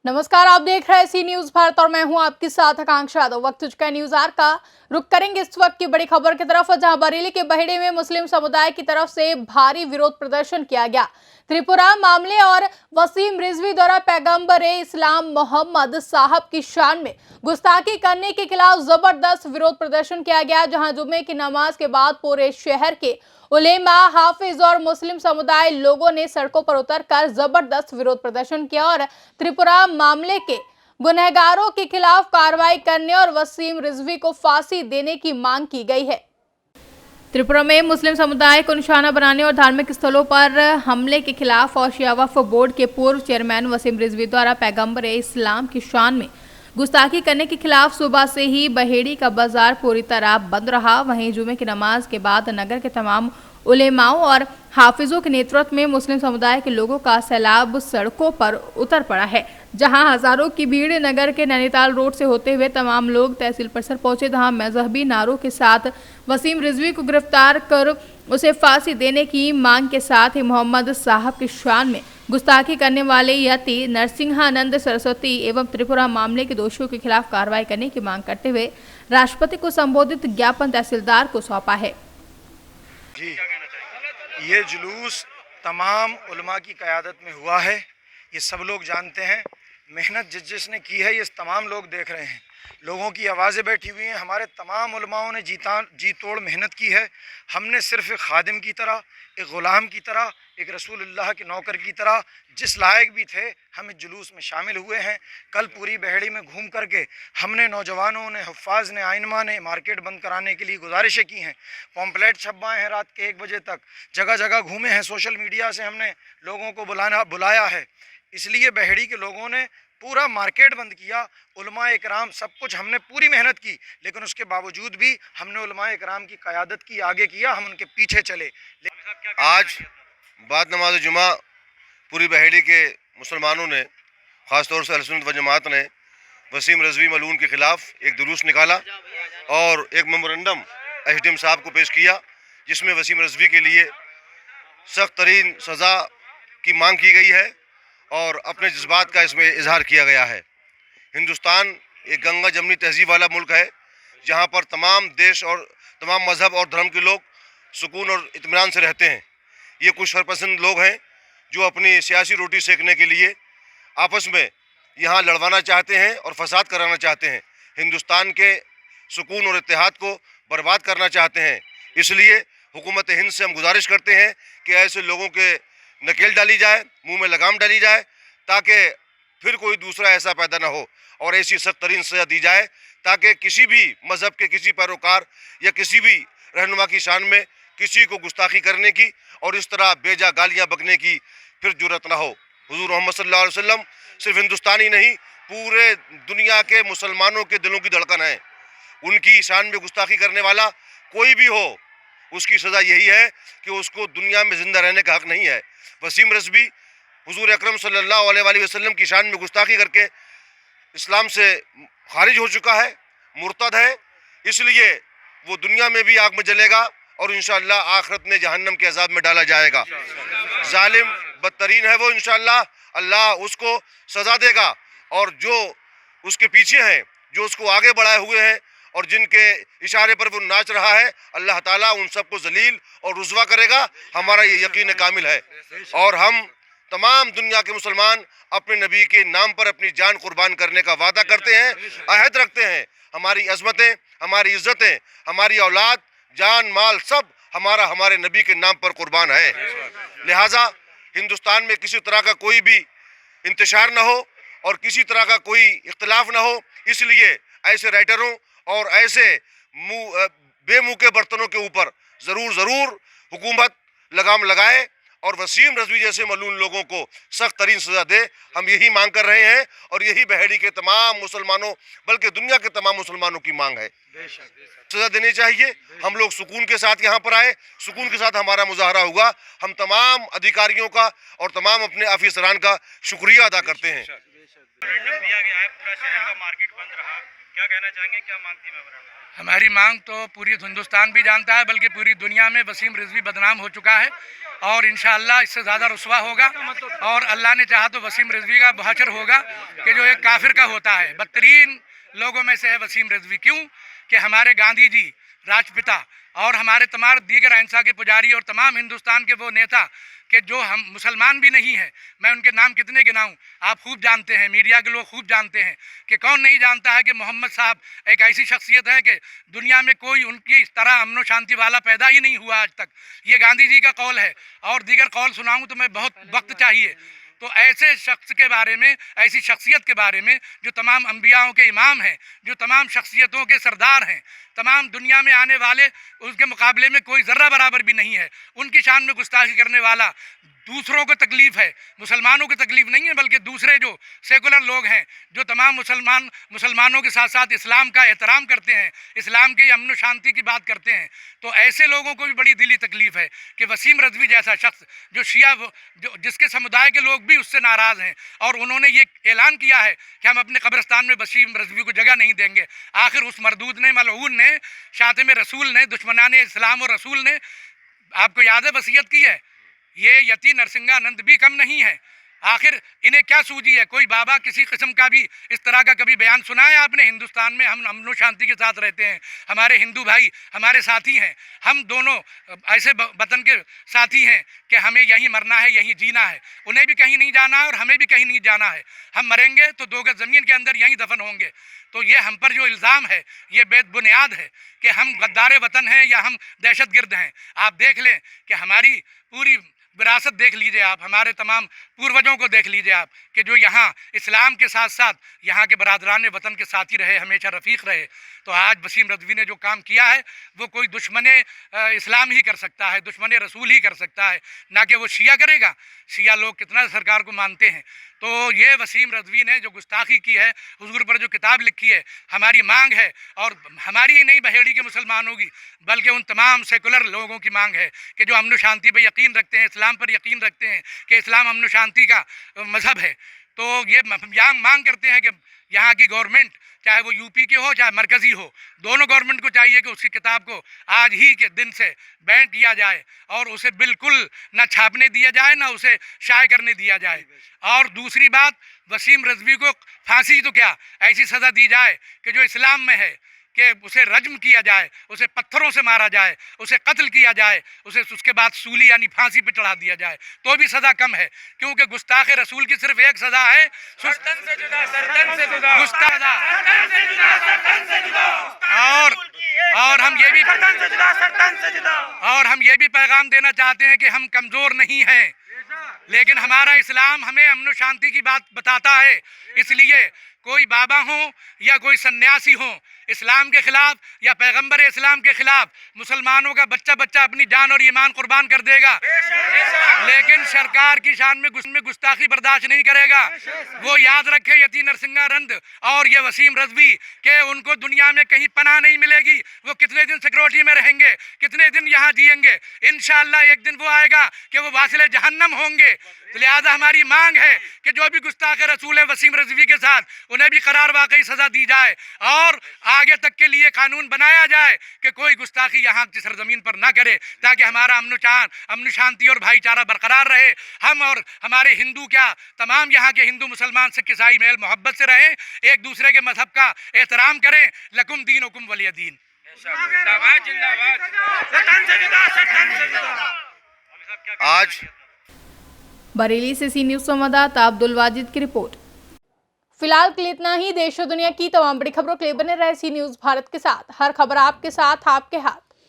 नमस्कार, आप देख रहे हैं सी न्यूज भारत और मैं हूं आपके साथ आकांक्षा यादव। वक्त हो चुका है न्यूज आर का। रुक करेंगे इस वक्त की बड़ी खबर की तरफ, जहां बरेली के बहेड़े में मुस्लिम समुदाय की तरफ से भारी विरोध प्रदर्शन किया गया। त्रिपुरा मामले और वसीम रिजवी द्वारा पैगंबर इस्लाम मोहम्मद साहब की शान में गुस्ताखी करने के खिलाफ जबरदस्त विरोध प्रदर्शन किया गया, जहां जुम्मे की नमाज के बाद पूरे शहर के उलेमा, हाफिज और मुस्लिम समुदाय लोगों ने सड़कों पर उतरकर जबरदस्त विरोध प्रदर्शन किया और त्रिपुरा मामले के गुनहगारों के खिलाफ कार्रवाई करने और वसीम रिजवी को फांसी देने की मांग की गई है। त्रिपुरा में मुस्लिम समुदाय को निशाना बनाने और धार्मिक स्थलों पर हमले के खिलाफ और शिया वक्फ बोर्ड के पूर्व चेयरमैन वसीम रिजवी द्वारा पैगंबर इस्लाम की शान में गुस्ताखी करने के खिलाफ सुबह से ही बहेड़ी का बाजार पूरी तरह बंद रहा। वहीं जुमे की नमाज के बाद नगर के तमाम उलेमाओं और हाफिजों के नेतृत्व में मुस्लिम समुदाय के लोगों का सैलाब सड़कों पर उतर पड़ा है, जहां हजारों की भीड़ नगर के नैनीताल रोड से होते हुए तमाम लोग तहसील परिसर पहुंचे, जहां मजहबी नारों के साथ वसीम रिजवी को गिरफ्तार कर उसे फांसी देने की मांग के साथ ही मोहम्मद साहब की शान में गुस्ताखी करने वाले यति नरसिंहानंद सरस्वती एवं त्रिपुरा मामले के दोषियों के खिलाफ कार्रवाई करने की मांग करते हुए राष्ट्रपति को संबोधित ज्ञापन तहसीलदार को सौंपा है। जी, ये जुलूस तमाम उलमा की क़यादत में हुआ है। ये सब लोग जानते हैं, मेहनत जिस जिसने की है ये तमाम लोग देख रहे हैं। लोगों की आवाज़ें बैठी हुई हैं। हमारे तमाम उलमाओं ने जी तोड़ मेहनत की है। हमने सिर्फ एक खादिम की तरह, एक ग़ुलाम की तरह, एक रसूलुल्लाह के नौकर की तरह जिस लायक भी थे हम इस जुलूस में शामिल हुए हैं। कल पूरी बहेड़ी में घूम करके हमने नौजवानों ने, हुफ़ाज़ ने, आइनमा ने मार्केट बंद कराने के लिए गुजारिशें की हैं। पॉम्पलेट छपवाए हैं रात के 1 बजे तक, जगह जगह घूमे हैं। सोशल मीडिया से हमने लोगों को बुलाया है। इसलिए बहेड़ी के लोगों ने पूरा मार्केट बंद किया। उलमा इकराम सब कुछ हमने पूरी मेहनत की, लेकिन उसके बावजूद भी हमने उलमा इकराम की क़यादत की, आगे किया, हम उनके पीछे चले। आज बाद नमाज जुमा पूरी बहेड़ी के मुसलमानों ने, ख़ासतौर से अहले सुन्नत व जमात ने वसीम रिजवी मलून के ख़िलाफ़ एक जुलूस निकाला और एक मेमोरेंडम एसडीएम साहब को पेश किया, जिसमें वसीम रिजवी के लिए सख्त तरीन सज़ा की मांग की गई है और अपने जज्बात का इसमें इजहार किया गया है। हिंदुस्तान एक गंगा जमनी तहजीब वाला मुल्क है, जहाँ पर तमाम देश और तमाम मज़हब और धर्म के लोग सुकून और इत्मीनान से रहते हैं। ये कुछ शरपसंद लोग हैं जो अपनी सियासी रोटी सेकने के लिए आपस में यहाँ लड़वाना चाहते हैं और फसाद कराना चाहते हैं। हिंदुस्तान के सुकून और इत्तेहाद को बर्बाद करना चाहते हैं। इसलिए हुकूमत हिंद से हम गुजारिश करते हैं कि ऐसे लोगों के नकेल डाली जाए, मुंह में लगाम डाली जाए, ताकि फिर कोई दूसरा ऐसा पैदा ना हो और ऐसी सख्त तरीन सज़ा दी जाए ताकि किसी भी मज़हब के किसी पैरोकार या किसी भी रहनुमा की शान में किसी को गुस्ताखी करने की और इस तरह बेजा गालियाँ बकने की फिर जुर्रत ना हो। हुज़ूर मोहम्मद सल्लल्लाहु अलैहि वसल्लम सिर्फ हिंदुस्तानी नहीं, पूरे दुनिया के मुसलमानों के दिलों की धड़कन है। उनकी शान में गुस्ताखी करने वाला कोई भी हो, उसकी सज़ा यही है कि उसको दुनिया में ज़िंदा रहने का हक़ नहीं है। वसीम रिजवी हुज़ूर अकरम सल्लल्लाहु अलैहि वसल्लम की शान में गुस्ताखी करके इस्लाम से खारिज हो चुका है, मुर्तद है। इसलिए वो दुनिया में भी आग में जलेगा और इंशाअल्लाह आखिरत में जहन्नम के अज़ाब में डाला जाएगा। जालिम बदतरीन है वो, इंशाअल्लाह अल्लाह उसको सज़ा देगा और जो उसके पीछे हैं, जो उसको आगे बढ़ाए हुए हैं और जिनके इशारे पर वो नाच रहा है, अल्लाह ताला उन सबको जलील और रुज़वा करेगा। हमारा ये यकीन कामिल है और हम तमाम दुनिया के मुसलमान अपने नबी के नाम पर अपनी जान कुर्बान करने का वादा करते हैं, अहद रखते हैं। हमारी अज़मतें, हमारी इज़्ज़तें, हमारी औलाद, जान माल सब हमारे नबी के नाम पर कुर्बान है। लिहाजा हिंदुस्तान में किसी तरह का कोई भी इंतशार ना हो और किसी तरह का कोई इख्तिलाफ ना हो। इसलिए ऐसे राइटरों और ऐसे बेमुँह के बर्तनों के ऊपर ज़रूर हुकूमत लगाम लगाए और वसीम रिजवी जैसे मलून लोगों को सख्त तरीन सज़ा दे। हम यही मांग कर रहे हैं और यही बहेड़ी के तमाम मुसलमानों, बल्कि दुनिया के तमाम मुसलमानों की मांग है। सज़ा देनी चाहिए। हम लोग सुकून के साथ यहाँ पर आए, सुकून के साथ हमारा मुजाहरा हुआ। हम तमाम अधिकारियों का और तमाम अपने अफसरान का शुक्रिया अदा करते हैं। दिया गया है, पूरा शहर का मार्केट बंद रहा, क्या कहना चाहेंगे, क्या मांग थी मेमोरेंडम? हमारी मांग तो पूरी हिंदुस्तान भी जानता है, बल्कि पूरी दुनिया में वसीम रिजवी बदनाम हो चुका है और इंशाअल्लाह इससे ज़्यादा रुस्वा होगा। और अल्लाह ने चाहा तो वसीम रिजवी का बहशर होगा कि जो एक काफिर का होता है। बदतरीन लोगों में से है वसीम रिजवी। क्यों कि हमारे गांधी जी राजपिता और हमारे तमाम दीगर अहिंसा के पुजारी और तमाम हिंदुस्तान के वो नेता कि जो हम मुसलमान भी नहीं हैं, मैं उनके नाम कितने गिनाऊं, आप खूब जानते हैं, मीडिया के लोग खूब जानते हैं कि कौन नहीं जानता है कि मोहम्मद साहब एक ऐसी शख्सियत है कि दुनिया में कोई उनकी इस तरह अमन शांति वाला पैदा ही नहीं हुआ आज तक। ये गांधी जी का कौल है और दीगर कौल सुनाऊं तो मैं बहुत वक्त चाहिए। तो ऐसे शख्स के बारे में, ऐसी शख्सियत के बारे में जो तमाम अंबियाओं के इमाम हैं, जो तमाम शख्सियतों के सरदार हैं, तमाम दुनिया में आने वाले उसके मुकाबले में कोई ज़र्रा बराबर भी नहीं है, उनकी शान में गुस्ताखी करने वाला दूसरों को तकलीफ़ है, मुसलमानों को तकलीफ़ नहीं है, बल्कि दूसरे जो सेकुलर लोग हैं, जो तमाम मुसलमानों के साथ साथ इस्लाम का एहतराम करते हैं, इस्लाम के अमन शांति की बात करते हैं, तो ऐसे लोगों को भी बड़ी दिली तकलीफ़ है कि वसीम रिजवी जैसा शख्स जो शिया जिसके समुदाय के लोग भी उससे नाराज़ हैं और उन्होंने ये ऐलान किया है कि हम अपने कब्रिस्तान में वसीम रिजवी को जगह नहीं देंगे। आखिर उस मरदूद ने, मलऊन ने, शातिम रसूल ने, दुश्मनाने इस्लाम और रसूल ने आपको याद है वसीयत की है। ये यति नरसिंहानंद भी कम नहीं है। आखिर इन्हें क्या सूझी है? कोई बाबा किसी किस्म का भी इस तरह का कभी बयान सुना है आपने? हिंदुस्तान में हम अमन शांति के साथ रहते हैं, हमारे हिंदू भाई हमारे साथी हैं, हम दोनों ऐसे वतन के साथी हैं कि हमें यहीं मरना है, यहीं जीना है। उन्हें भी कहीं नहीं जाना है और हमें भी कहीं नहीं जाना है। हम मरेंगे तो 2 गज ज़मीन के अंदर यहीं दफन होंगे। तो ये हम पर जो इल्ज़ाम है ये बेबुनियाद है कि हम गद्दार वतन हैं या हम दहशतगर्द हैं। आप देख लें कि हमारी पूरी विरासत देख लीजिए आप, हमारे तमाम पूर्वजों को देख लीजिए आप कि जो यहाँ इस्लाम के साथ साथ यहाँ के बरादरान वतन के साथी रहे, हमेशा रफ़ीक रहे। तो आज वसीम रिजवी ने जो काम किया है वो कोई दुश्मन इस्लाम ही कर सकता है, दुश्मन रसूल ही कर सकता है, ना कि वो शिया करेगा। शिया लोग कितना सरकार को मानते हैं। तो ये वसीम रिजवी ने जो गुस्ताखी की है, हुजूर पर जो किताब लिखी है, हमारी मांग है और हमारी ही नहीं बहेड़ी के मुसलमानों की बल्कि उन तमाम सेकुलर लोगों की मांग है कि जो अमन शांति पर यकीन रखते हैं, इस्लाम पर यकीन रखते हैं कि इस्लाम अमन शांति का मज़हब है। तो ये यहाँ मांग करते हैं कि यहाँ की गवर्नमेंट, चाहे वो यूपी की हो चाहे मरकज़ी हो, दोनों गवर्नमेंट को चाहिए कि उसकी किताब को आज ही के दिन से बैन किया जाए और उसे बिल्कुल ना छापने दिया जाए ना उसे शाये करने दिया जाए। और दूसरी बात, वसीम रिजवी को फांसी तो क्या ऐसी सज़ा दी जाए कि जो इस्लाम में है कि उसे रज्म किया जाए, उसे पत्थरों से मारा जाए, उसे कत्ल किया जाए, उसे उसके बाद सूली यानी फांसी पे चढ़ा दिया जाए, तो भी सज़ा कम है। क्योंकि गुस्ताख रसूल की सिर्फ एक सज़ा है, और हम ये भी पैगाम देना चाहते हैं कि हम कमज़ोर नहीं हैं, लेकिन हमारा इस्लाम हमें अमन शांति की बात बताता है। इसलिए कोई बाबा हो या कोई सन्यासी हो, इस्लाम के खिलाफ या पैगंबर इस्लाम के खिलाफ मुसलमानों का बच्चा बच्चा अपनी जान और ईमान कुर्बान कर देगा, लेकिन सरकार की शान में गुस्ताखी बर्दाश्त नहीं करेगा। वो याद रखे यति नरसिंहानंद और ये वसीम रिजवी के उनको दुनिया में कहीं पनाह नहीं मिलेगी। वो कितने दिन सिक्योरिटी में रहेंगे, कितने दिन यहाँ जिएंगे। इंशाअल्लाह एक दिन वो आएगा कि वो वासिले जहन्नम होंगे। तो लिहाजा हमारी मांग है कि जो भी गुस्ताख रसूल है वसीम रिजवी के साथ, उन्हें भी करार वाकई सज़ा दी जाए और आगे तक के लिए कानून बनाया जाए कि कोई गुस्ताखी यहाँ की सरजमीन पर ना करे, ताकि हमारा अमन शांति और भाईचारा बरकरार रहे। हम और हमारे हिंदू क्या तमाम यहाँ के हिंदू मुसलमान सिख ईसाई मेल मोहब्बत से रहें, एक दूसरे के मजहब का एहतराम करें। लकुम दीनुकुम वलिय दीन। आज बरेली से सी न्यूज़ संवाददाता अब्दुल वाजिद की रिपोर्ट। फिलहाल के लिए इतना ही। देश और दुनिया की तमाम बड़ी खबरों के लिए बने रहे सी न्यूज़ भारत के साथ। हर खबर आपके साथ, आपके हाथ।